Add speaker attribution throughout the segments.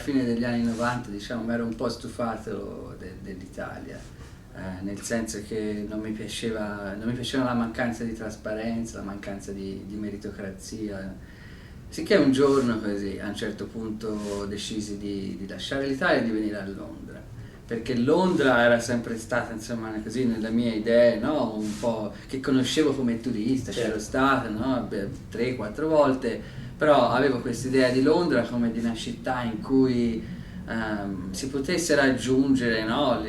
Speaker 1: fine degli anni 90, diciamo, mi ero un po' stufato dell'Italia, nel senso che non mi piaceva la mancanza di trasparenza, la mancanza di meritocrazia. Sicché un giorno così, a un certo punto decisi di lasciare l'Italia e di venire a Londra. Perché Londra era sempre stata, insomma, così nelle mie idee, no? Un po' che conoscevo come turista, c'ero stato, no? 3-4 volte, però avevo questa idea di Londra come di una città in cui si potesse raggiungere, no?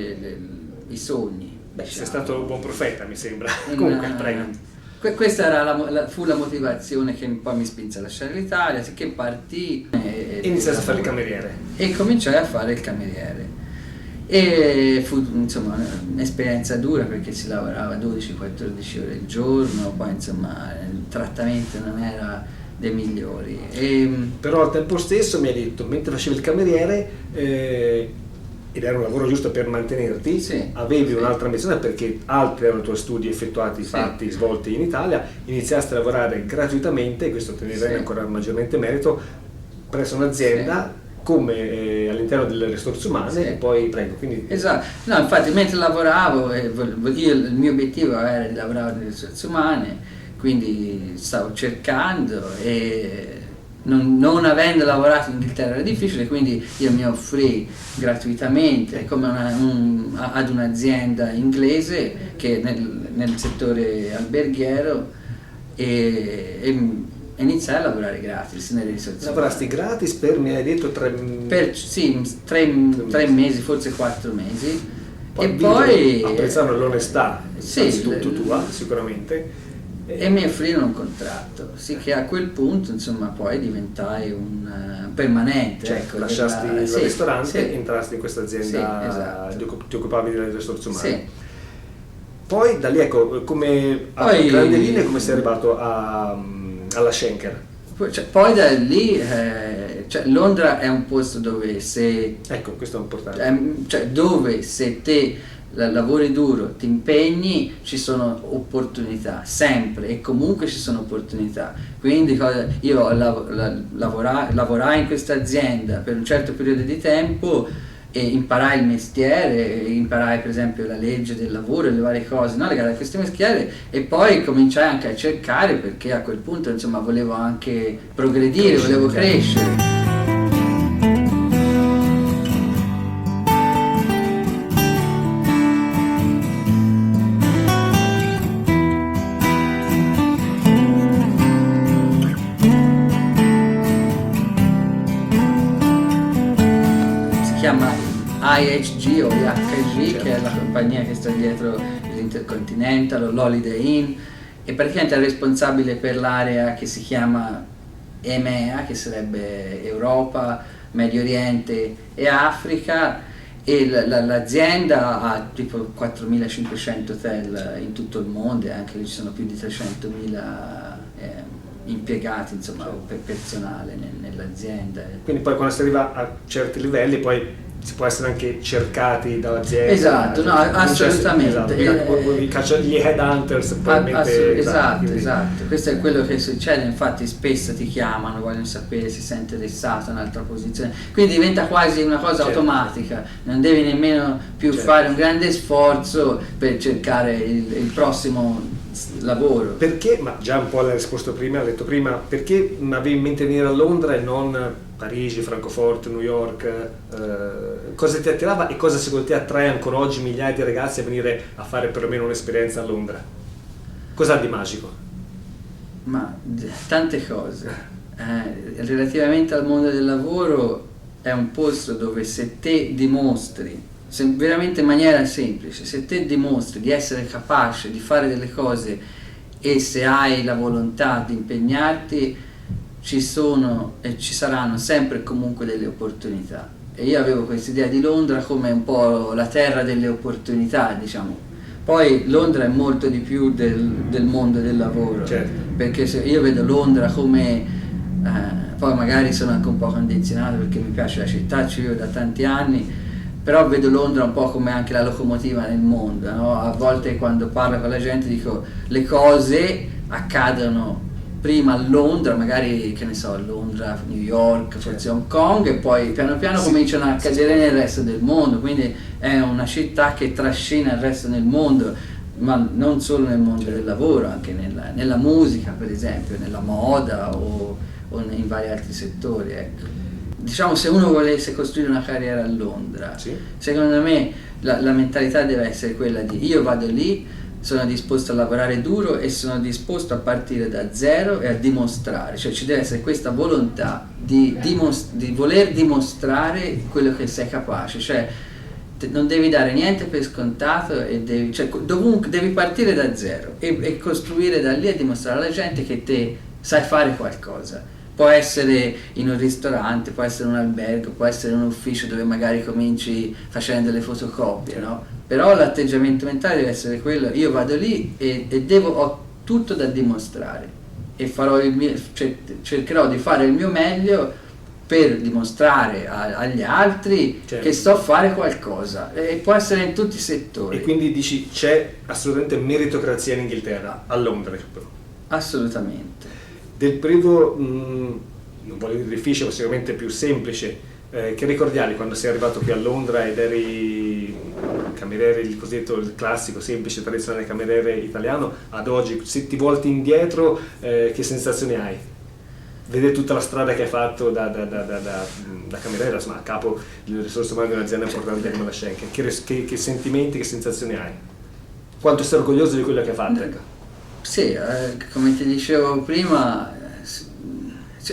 Speaker 1: I sogni.
Speaker 2: Beh,
Speaker 1: diciamo.
Speaker 2: sei stato un buon profeta, mi sembra. Comunque, prego.
Speaker 1: Questa era fu la motivazione che poi mi spinse a lasciare l'Italia, sicché partì
Speaker 2: E iniziaste a fare il cameriere.
Speaker 1: e cominciai a fare il cameriere. E fu insomma un'esperienza dura perché si lavorava 12-14 ore al giorno, poi insomma il trattamento non era dei migliori.
Speaker 2: Però al tempo stesso mi hai detto, mentre facevi il cameriere, ed era un lavoro giusto per mantenerti,
Speaker 1: Sì,
Speaker 2: avevi
Speaker 1: sì.
Speaker 2: un'altra ambizione perché altri erano i tuoi studi effettuati,
Speaker 1: Sì.
Speaker 2: fatti, svolti in Italia, iniziaste a lavorare gratuitamente, e questo te ne rende
Speaker 1: Sì.
Speaker 2: ancora maggiormente merito, presso un'azienda come all'interno delle risorse umane,
Speaker 1: Sì.
Speaker 2: e poi prego, quindi
Speaker 1: Esatto, no, infatti mentre lavoravo, il mio obiettivo era di lavorare nelle risorse umane, quindi stavo cercando e non avendo lavorato in Inghilterra era difficile, quindi io mi offrii gratuitamente come ad un'azienda inglese che nel settore alberghiero e iniziai a lavorare gratis nelle risorse
Speaker 2: lavorasti
Speaker 1: umane.
Speaker 2: gratis per, mi hai detto,
Speaker 1: Sì, tre mesi, forse 4 mesi. E
Speaker 2: poi
Speaker 1: poi
Speaker 2: apprezzano l'onestà,
Speaker 1: sì,
Speaker 2: innanzitutto tua sicuramente,
Speaker 1: e mi offrirono un contratto, sì, che a quel punto insomma poi diventai un permanente.
Speaker 2: cioè,
Speaker 1: ecco,
Speaker 2: lasciasti il
Speaker 1: sì,
Speaker 2: ristorante
Speaker 1: sì.
Speaker 2: e entrasti in questa azienda,
Speaker 1: Sì, esatto.
Speaker 2: ti occupavi delle risorse umane.
Speaker 1: Sì.
Speaker 2: Poi da lì, ecco, come a
Speaker 1: Poi-
Speaker 2: grandi linee, come sei arrivato alla Schenker?
Speaker 1: Poi da lì, cioè, Londra è un posto dove se
Speaker 2: Ecco, questo è importante.
Speaker 1: dove se te lavori duro, ti impegni, ci sono opportunità, sempre e comunque ci sono opportunità. Quindi io lavorai in questa azienda per un certo periodo di tempo e imparai il mestiere, imparai per esempio la legge del lavoro e le varie cose, no, legate a questo mestiere, e poi cominciai anche a cercare, perché a quel punto insomma volevo anche progredire, volevo crescere. Si chiama IHG o IHG, che è la compagnia che sta dietro l'Intercontinental o l'Holiday Inn, e praticamente è responsabile per l'area che si chiama EMEA, che sarebbe Europa, Medio Oriente e Africa, e l'azienda ha tipo 4.500 hotel in tutto il mondo, e anche lì ci sono più di 300.000 impiegati, insomma, per personale nell'azienda.
Speaker 2: Quindi poi quando si arriva a certi livelli poi si può essere anche cercati dall'azienda.
Speaker 1: Esatto, no, assolutamente.
Speaker 2: Esatto, gli headhunters probabilmente.
Speaker 1: Esatto, questo è quello che succede, infatti spesso ti chiamano, vogliono sapere se sei interessato a un'altra posizione, quindi diventa quasi una cosa automatica, non devi nemmeno più fare un grande sforzo per cercare il prossimo lavoro.
Speaker 2: Perché, ma già un po' l'hai risposto prima, hai detto prima, perché avevi in mente venire a Londra e non Parigi, Francoforte, New York? Cosa ti attirava e cosa secondo te attrae ancora oggi migliaia di ragazzi a venire a fare perlomeno un'esperienza a Londra? Cosa ha di magico?
Speaker 1: Ma tante cose. Relativamente al mondo del lavoro è un posto dove se te dimostri, veramente in maniera semplice, se te dimostri di essere capace di fare delle cose e se hai la volontà di impegnarti, ci sono e ci saranno sempre e comunque delle opportunità. E io avevo questa idea di Londra come un po' la terra delle opportunità, diciamo. Poi Londra è molto di più del mondo del lavoro, perché se io vedo Londra come poi magari sono anche un po' condizionato perché mi piace la città, ci vivo da tanti anni, però vedo Londra un po' come anche la locomotiva nel mondo, no? A volte quando parlo con la gente dico le cose accadono prima a Londra, magari che ne so, Londra, New York, forse Hong Kong, e poi piano piano cominciano a cadere nel resto del mondo, quindi è una città che trascina il resto del mondo, ma non solo nel mondo del lavoro, anche nella musica per esempio, nella moda o in vari altri settori, ecco. Diciamo, se uno volesse costruire una carriera a Londra, secondo me la mentalità deve essere quella di: io vado lì, sono disposto a lavorare duro e sono disposto a partire da zero e a dimostrare, cioè ci deve essere questa volontà di voler dimostrare quello che sei capace, cioè non devi dare niente per scontato e devi partire da zero e costruire da lì e dimostrare alla gente che te sai fare qualcosa. Può essere in un ristorante, può essere un albergo, può essere un ufficio dove magari cominci facendo delle fotocopie, no? Però l'atteggiamento mentale deve essere quello: io vado lì e ho tutto da dimostrare e farò cercherò di fare il mio meglio per dimostrare agli altri che so fare qualcosa, e può essere in tutti i settori.
Speaker 2: E quindi dici c'è assolutamente meritocrazia in Inghilterra, a Londra?
Speaker 1: Assolutamente.
Speaker 2: Del periodo, non voglio dire difficile, ma sicuramente più semplice, che ricordiali quando sei arrivato qui a Londra ed eri cameriere, il cosiddetto, il classico, semplice, tradizionale cameriere italiano, ad oggi, se ti volti indietro, che sensazioni hai? Vedere tutta la strada che hai fatto da cameriere, insomma, a capo delle risorse umane di un'azienda importante come la Schenker, che sentimenti, che sensazioni hai? Quanto sei orgoglioso di quello che hai fatto? Ecco.
Speaker 1: Sì, come ti dicevo prima,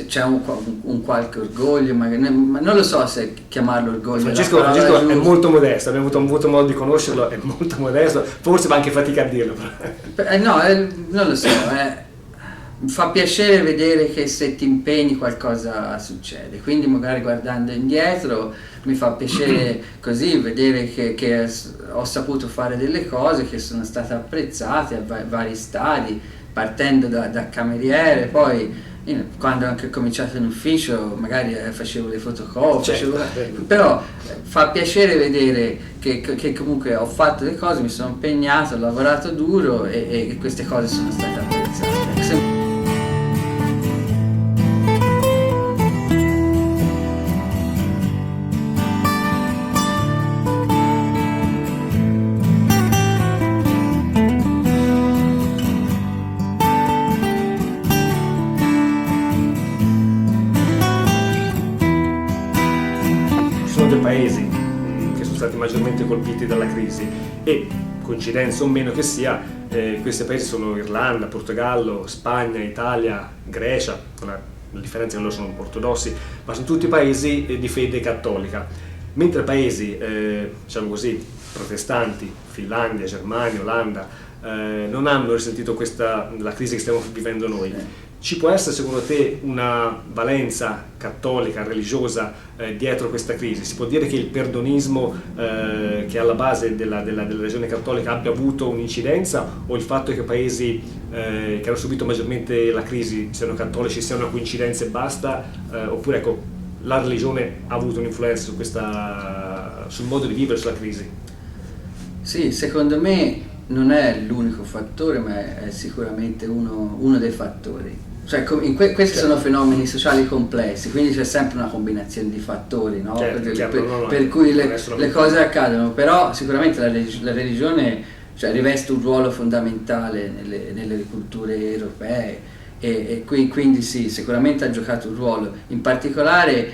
Speaker 1: c'è un qualche orgoglio, ma non lo so se chiamarlo orgoglio.
Speaker 2: Francesco è molto modesto, abbiamo avuto modo di conoscerlo, è molto modesto, forse fa anche fatica a dirlo.
Speaker 1: Non lo so, fa piacere vedere che se ti impegni qualcosa succede, quindi magari guardando indietro mi fa piacere così vedere che ho saputo fare delle cose che sono state apprezzate a vari stadi, partendo da cameriere, poi quando ho anche cominciato in ufficio magari facevo le fotocopie, però fa piacere vedere che comunque ho fatto le cose, mi sono impegnato, ho lavorato duro e queste cose sono state apprezzate.
Speaker 2: Paesi che sono stati maggiormente colpiti dalla crisi, e coincidenza o meno che sia, questi paesi sono Irlanda, Portogallo, Spagna, Italia, Grecia. La differenza è che loro sono ortodossi, ma sono tutti paesi di fede cattolica, mentre paesi diciamo così protestanti, Finlandia, Germania, Olanda, non hanno risentito la crisi che stiamo vivendo noi. Ci può essere secondo te una valenza cattolica, religiosa dietro questa crisi? Si può dire che il perdonismo che è alla base della religione cattolica abbia avuto un'incidenza, o il fatto che paesi che hanno subito maggiormente la crisi siano cattolici sia una coincidenza e basta? Oppure ecco, la religione ha avuto un'influenza sul modo di vivere, sulla crisi?
Speaker 1: Sì, secondo me non è l'unico fattore, ma è sicuramente uno dei fattori. Cioè, questi sono fenomeni sociali complessi, quindi c'è sempre una combinazione di fattori, no? Per cui le cose accadono, però sicuramente la religione riveste un ruolo fondamentale nelle culture europee e quindi sì, sicuramente ha giocato un ruolo. In particolare,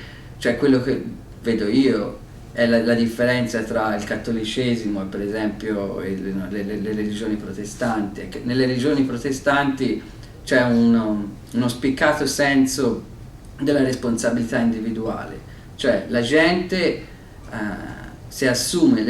Speaker 1: quello che vedo io è la differenza tra il cattolicesimo e per esempio le religioni protestanti. Nelle religioni protestanti c'è uno spiccato senso della responsabilità individuale, cioè la gente si assume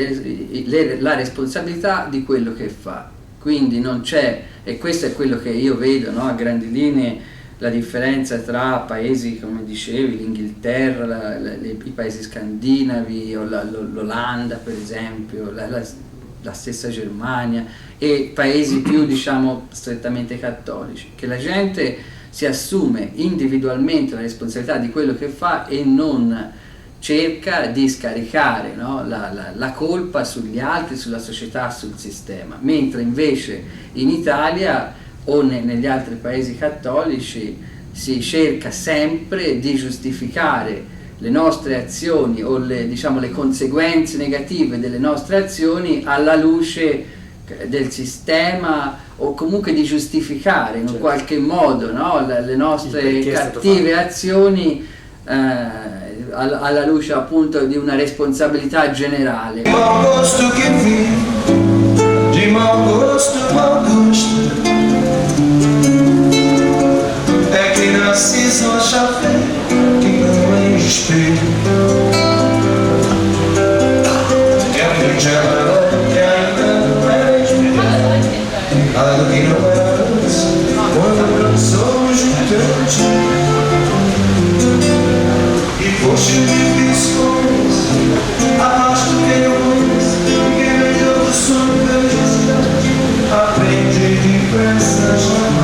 Speaker 1: la responsabilità di quello che fa, quindi non c'è, e questo è quello che io vedo, no, a grandi linee, la differenza tra paesi come dicevi, l'Inghilterra, i paesi scandinavi, o l'Olanda per esempio, la stessa Germania, e paesi più diciamo strettamente cattolici, che la gente si assume individualmente la responsabilità di quello che fa e non cerca di scaricare, no, la colpa sugli altri, sulla società, sul sistema, mentre invece in Italia o negli altri paesi cattolici si cerca sempre di giustificare le nostre azioni o diciamo, le conseguenze negative delle nostre azioni alla luce del sistema, o comunque di giustificare in qualche modo, no, le nostre cattive azioni alla luce appunto di una responsabilità generale.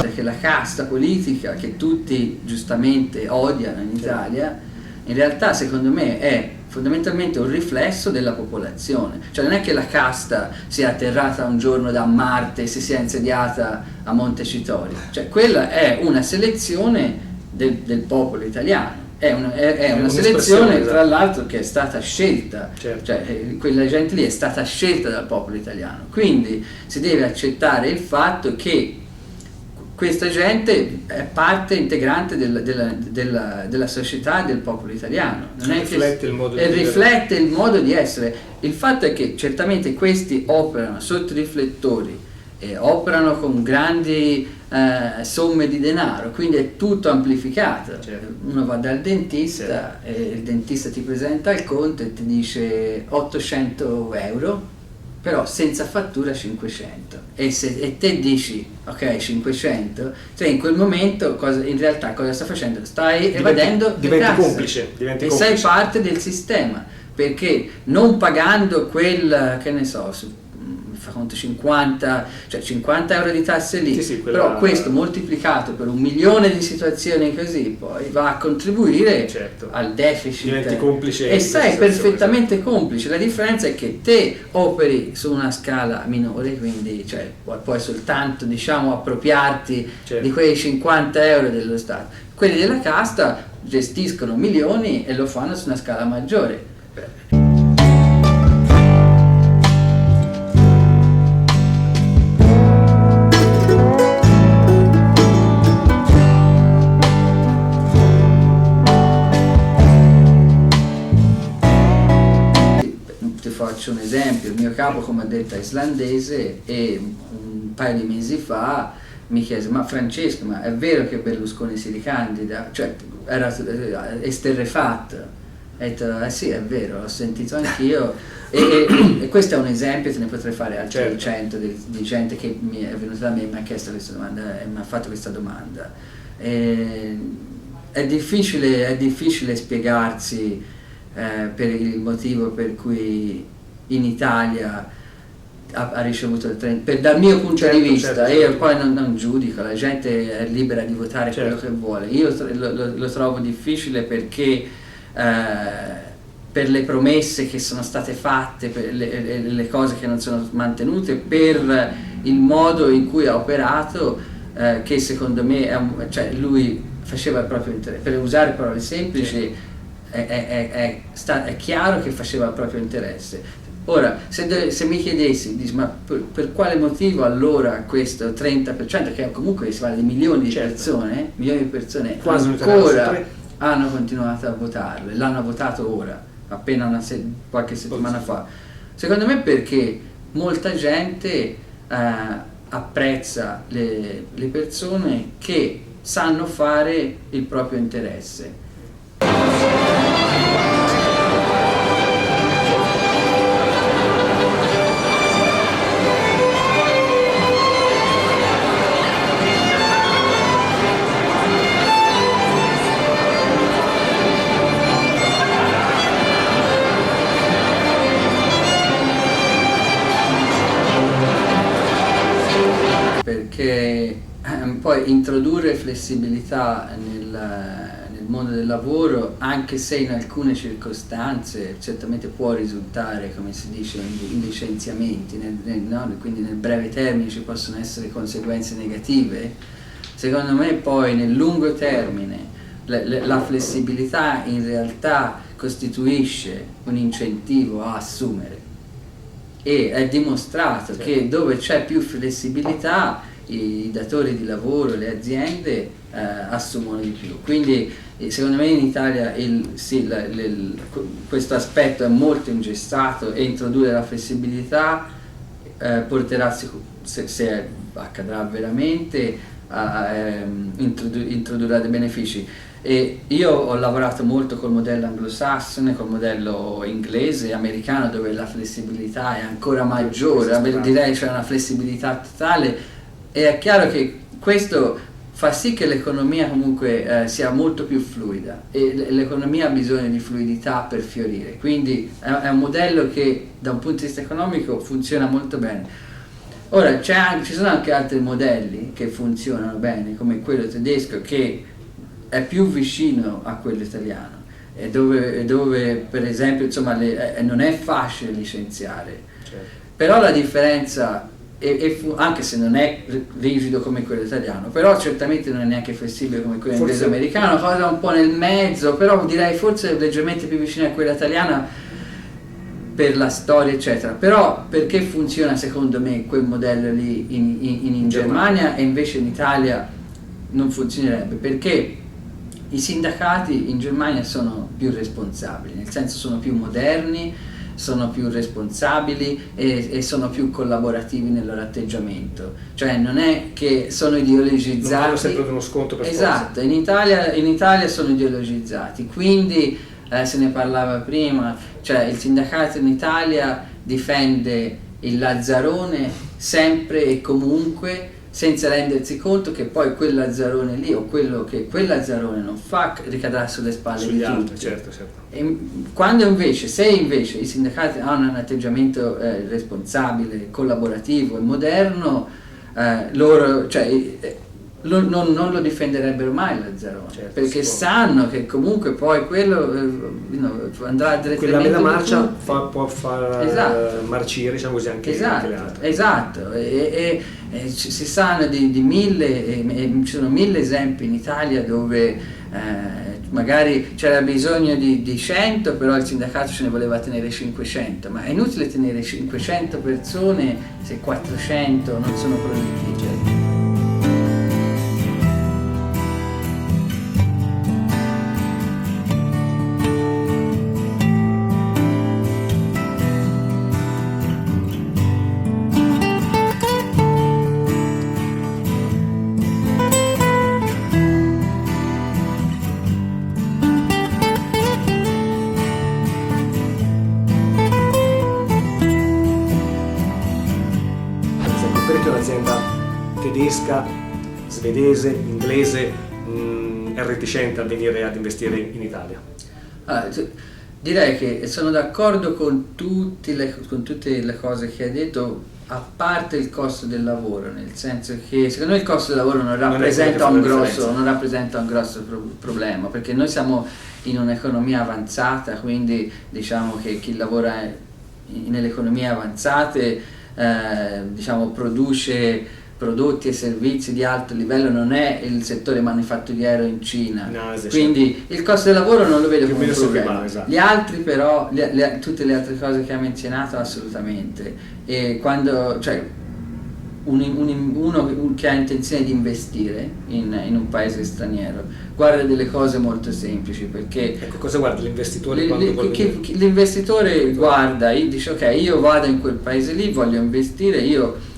Speaker 1: Perché la casta politica che tutti giustamente odiano in Italia, in realtà secondo me è fondamentalmente un riflesso della popolazione. Cioè non è che la casta sia atterrata un giorno da Marte e si sia insediata a Montecitorio, cioè quella è una selezione del popolo italiano. È una selezione, tra l'altro, che è stata scelta, cioè quella gente lì è stata scelta dal popolo italiano, quindi si deve accettare il fatto che questa gente è parte integrante della società del popolo italiano, non è
Speaker 2: riflette
Speaker 1: il modo di essere. Il fatto è che certamente questi operano sotto riflettori, operano con grandi somme di denaro, quindi è tutto amplificato. Uno va dal dentista e il dentista ti presenta il conto e ti dice 800 euro, però senza fattura 500, e te dici ok 500, cioè in quel momento in realtà cosa sta facendo? Stai evadendo
Speaker 2: diventi complice
Speaker 1: sei parte del sistema, perché non pagando quel, che ne so, fa conto 50 euro di tasse lì, però questo moltiplicato per 1 milione di situazioni così poi va a contribuire al deficit.
Speaker 2: Diventi complice
Speaker 1: e sei perfettamente complice. La differenza è che te operi su una scala minore, quindi puoi soltanto diciamo appropriarti di quei 50 euro dello Stato. Quelli della casta gestiscono milioni e lo fanno su una scala maggiore. Faccio un esempio: il mio capo, come ho detto, è islandese, e un paio di mesi fa mi chiese: ma Francesco, ma è vero che Berlusconi si ricandida? Cioè era esterrefatto. Ho detto sì, è vero, l'ho sentito anch'io, e questo è un esempio, te ne potrei fare altri 100 di gente che mi è venuta da me e mi ha chiesto questa domanda e mi ha fatto questa domanda. È difficile spiegarsi per il motivo per cui in Italia ha ricevuto il 30%, dal mio punto di vista, io poi non giudico, la gente è libera di votare quello che vuole. Io lo trovo difficile perché per le promesse che sono state fatte, per le cose che non sono mantenute, per il modo in cui ha operato, che secondo me lui faceva il proprio interesse. Per usare parole semplici, è chiaro che faceva il proprio interesse. Ora, se mi chiedessi, ma per quale motivo allora questo 30%, che comunque si parla di milioni di persone, ancora hanno continuato a votarlo, e l'hanno votato ora, appena qualche settimana fa? Secondo me perché molta gente apprezza le persone che sanno fare il proprio interesse. Perché poi introdurre flessibilità nel mondo del lavoro, anche se in alcune circostanze certamente può risultare, come si dice, in licenziamenti, no? Quindi nel breve termine ci possono essere conseguenze negative, secondo me poi nel lungo termine la flessibilità in realtà costituisce un incentivo a assumere, e è dimostrato che dove c'è più flessibilità i datori di lavoro, le aziende assumono di più. Quindi secondo me in Italia questo aspetto è molto ingessato, e introdurre la flessibilità porterà, se accadrà veramente, introdurrà dei benefici. E io ho lavorato molto col modello anglosassone, col modello inglese, americano, dove la flessibilità è ancora maggiore, direi c'è una flessibilità totale, e è chiaro che questo fa sì che l'economia comunque sia molto più fluida, e l'economia ha bisogno di fluidità per fiorire, quindi è un modello che da un punto di vista economico funziona molto bene. Ora ci sono anche altri modelli che funzionano bene, come quello tedesco, che è più vicino a quello italiano, e dove per esempio insomma, non è facile licenziare, certo. Però la differenza, anche se non è rigido come quello italiano, però certamente non è neanche flessibile come quello inglese americano, cosa un po' nel mezzo, però direi forse leggermente più vicino a quella italiana per la storia eccetera. Però perché funziona secondo me quel modello lì in Germania e invece in Italia non funzionerebbe? Perché i sindacati in Germania sono più responsabili, nel senso sono più moderni, sono più responsabili e sono più collaborativi nel loro atteggiamento, cioè non è che sono ideologizzati, non hanno
Speaker 2: sempre uno sconto per
Speaker 1: esatto, in Italia sono ideologizzati, quindi se ne parlava prima, cioè il sindacato in Italia difende il lazzarone sempre e comunque, senza rendersi conto che poi quel lazzarone lì, o quello che quel lazzarone non fa, ricadrà sulle spalle di tutti.
Speaker 2: Certo.
Speaker 1: E quando invece, se invece i sindacati hanno un atteggiamento responsabile, collaborativo e moderno, loro non lo difenderebbero mai il lazzarone, certo, perché sanno che comunque poi quello andrà direttamente,
Speaker 2: quella bella marcia può far esatto. Marcire, diciamo così, anche le altre.
Speaker 1: Esatto, e si sanno di mille, ci sono 1000 esempi in Italia dove magari c'era bisogno di 100, però il sindacato ce ne voleva tenere 500, ma è inutile tenere 500 persone se 400 non sono pronti, cioè.
Speaker 2: Tedesca, svedese, inglese è reticente a venire ad investire in Italia?
Speaker 1: Direi che sono d'accordo con tutte le cose che hai detto, a parte il costo del lavoro, nel senso che secondo me il costo del lavoro non rappresenta un grosso problema, perché noi siamo in un'economia avanzata, quindi diciamo che chi lavora nelle economie avanzate produce prodotti e servizi di alto livello, non è il settore manifatturiero in Cina, quindi il costo del lavoro non lo vedo come un problema. Esatto. Gli altri però, tutte le altre cose che ha menzionato assolutamente, e quando uno che ha intenzione di investire in un paese straniero guarda delle cose molto semplici, perché
Speaker 2: cosa guarda l'investitore?
Speaker 1: L'investitore guarda, dice ok, io vado in quel paese lì, voglio investire, io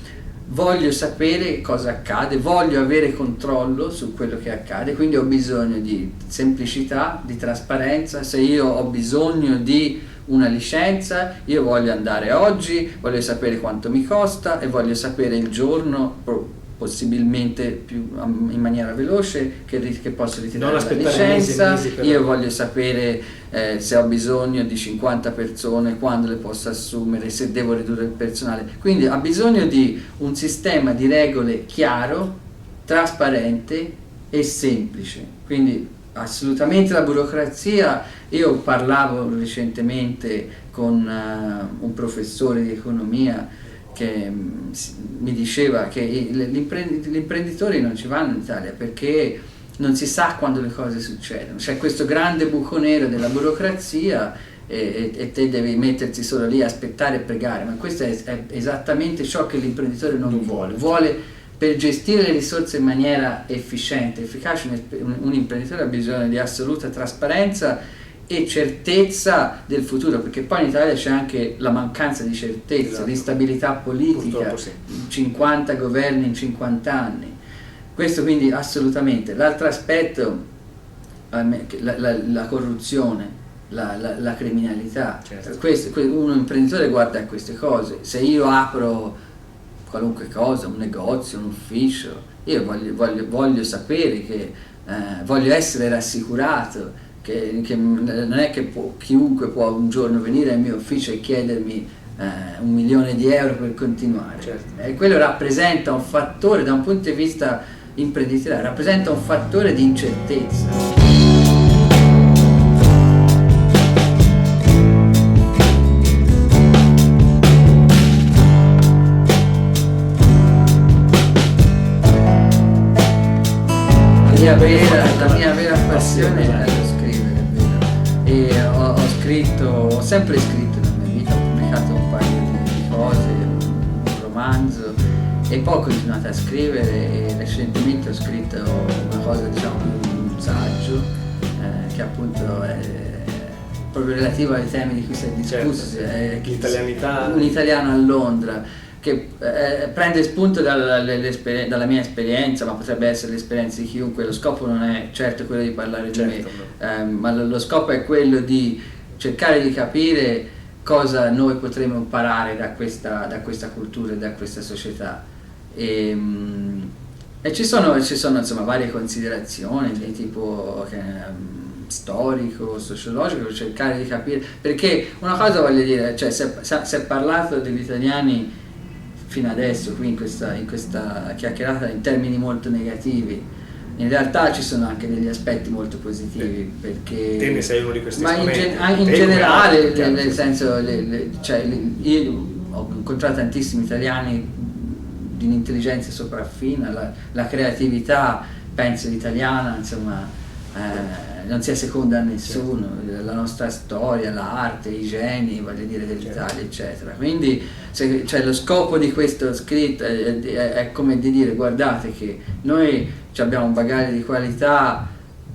Speaker 1: voglio sapere cosa accade, voglio avere controllo su quello che accade, quindi ho bisogno di semplicità, di trasparenza. Se io ho bisogno di una licenza, io voglio andare oggi, voglio sapere quanto mi costa e voglio sapere il giorno, possibilmente in maniera veloce, che posso ritirare la licenza. Io voglio sapere se ho bisogno di 50 persone, quando le posso assumere, se devo ridurre il personale. Quindi ha bisogno di un sistema di regole chiaro, trasparente e semplice. Quindi assolutamente la burocrazia. Io parlavo recentemente con un professore di economia che mi diceva che gli imprenditori non ci vanno in Italia perché non si sa quando le cose succedono, c'è questo grande buco nero della burocrazia e te devi metterti solo lì a aspettare e pregare, ma questo è esattamente ciò che l'imprenditore non vuole. Per gestire le risorse in maniera efficiente, efficace, un imprenditore ha bisogno di assoluta trasparenza e certezza del futuro, perché poi in Italia c'è anche la mancanza di certezza,
Speaker 2: esatto,
Speaker 1: di stabilità politica,
Speaker 2: sì.
Speaker 1: 50 governi in 50 anni. Questo quindi assolutamente. L'altro aspetto, la corruzione, la criminalità.
Speaker 2: Certo.
Speaker 1: Un imprenditore guarda a queste cose. Se io apro qualunque cosa, un negozio, un ufficio, io voglio sapere che voglio essere rassicurato che non è che chiunque può un giorno venire al mio ufficio e chiedermi 1 milione di euro per continuare.
Speaker 2: Certo.
Speaker 1: E quello rappresenta un fattore, da un punto di vista imprenditoriale, rappresenta un fattore di incertezza. La mia vera passione è lo scrivere, e ho sempre scritto nella mia vita, ho pubblicato un paio di cose, un romanzo, e poi ho continuato a scrivere e recentemente ho scritto una cosa, diciamo, un saggio che appunto è proprio relativo ai temi di cui si è discusso,
Speaker 2: certo, l'italianità,
Speaker 1: un italiano a Londra, che prende spunto dalla mia esperienza, ma potrebbe essere l'esperienza di chiunque. Lo scopo non è certo quello di parlare di me, ma lo scopo è quello di cercare di capire cosa noi potremo imparare da questa cultura e da questa società. E ci sono insomma varie considerazioni di tipo storico, sociologico, per cercare di capire, perché una cosa voglio dire, cioè si è parlato degli italiani fino adesso qui in questa chiacchierata in termini molto negativi. In realtà ci sono anche degli aspetti molto positivi, perché
Speaker 2: te ne sei uno di questi
Speaker 1: ma in generale, nel senso, io ho incontrato tantissimi italiani di un'intelligenza sopraffina, la creatività penso italiana, insomma, non sia seconda a nessuno, la nostra storia, l'arte, i geni, voglio dire, dell'Italia, eccetera. Quindi lo scopo di questo scritto è come di dire: guardate che noi abbiamo un bagaglio di qualità,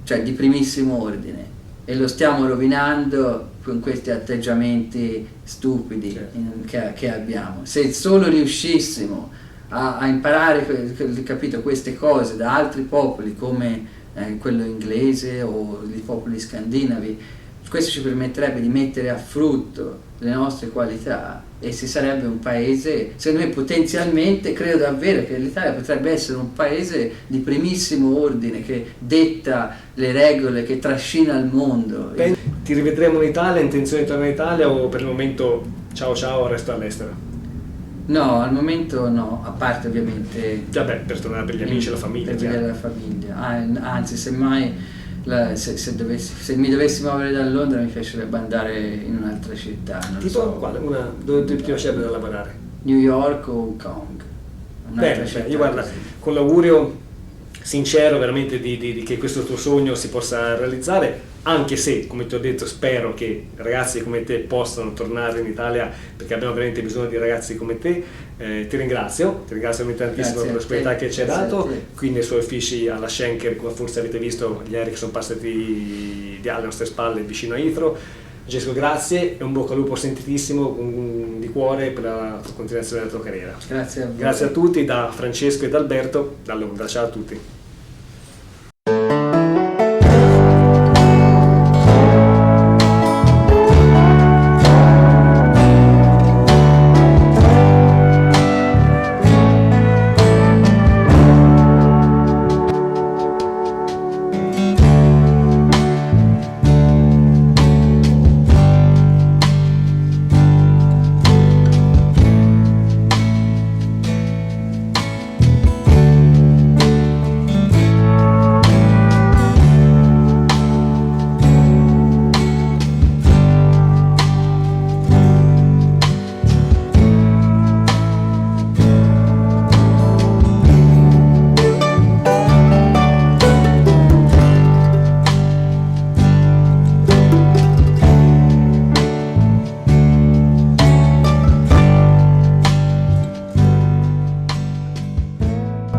Speaker 1: cioè di primissimo ordine, e lo stiamo rovinando con questi atteggiamenti stupidi che abbiamo. Se solo riuscissimo a imparare, capito, queste cose da altri popoli come quello inglese o i popoli scandinavi, questo ci permetterebbe di mettere a frutto le nostre qualità e si sarebbe un paese, secondo me potenzialmente, credo davvero che l'Italia potrebbe essere un paese di primissimo ordine, che detta le regole, che trascina il mondo.
Speaker 2: Ti rivedremo in Italia, intenzione di tornare in Italia, o per il momento ciao, resto all'estero?
Speaker 1: No, al momento no, a parte ovviamente
Speaker 2: per tornare per gli amici e la famiglia.
Speaker 1: Per vedere la famiglia, anzi semmai se mi dovessi muovere da Londra mi piacerebbe andare in un'altra città.
Speaker 2: Tipo quale? Dove ti piacerebbe da lavorare?
Speaker 1: New York o Hong Kong.
Speaker 2: Io guarda, con l'augurio sincero veramente che questo tuo sogno si possa realizzare, anche se, come ti ho detto, spero che ragazzi come te possano tornare in Italia, perché abbiamo veramente bisogno di ragazzi come te. Ti ringrazio veramente tantissimo per l'ospitalità che ci hai dato qui nei suoi uffici alla Schenker, come forse avete visto gli aerei che sono passati alle nostre spalle vicino a Heathrow. Francesco, grazie e un bocca al lupo sentitissimo di cuore per la continuazione della tua carriera.
Speaker 1: Grazie a voi.
Speaker 2: Grazie a tutti, da Francesco e da Alberto da Londra. Ciao a tutti.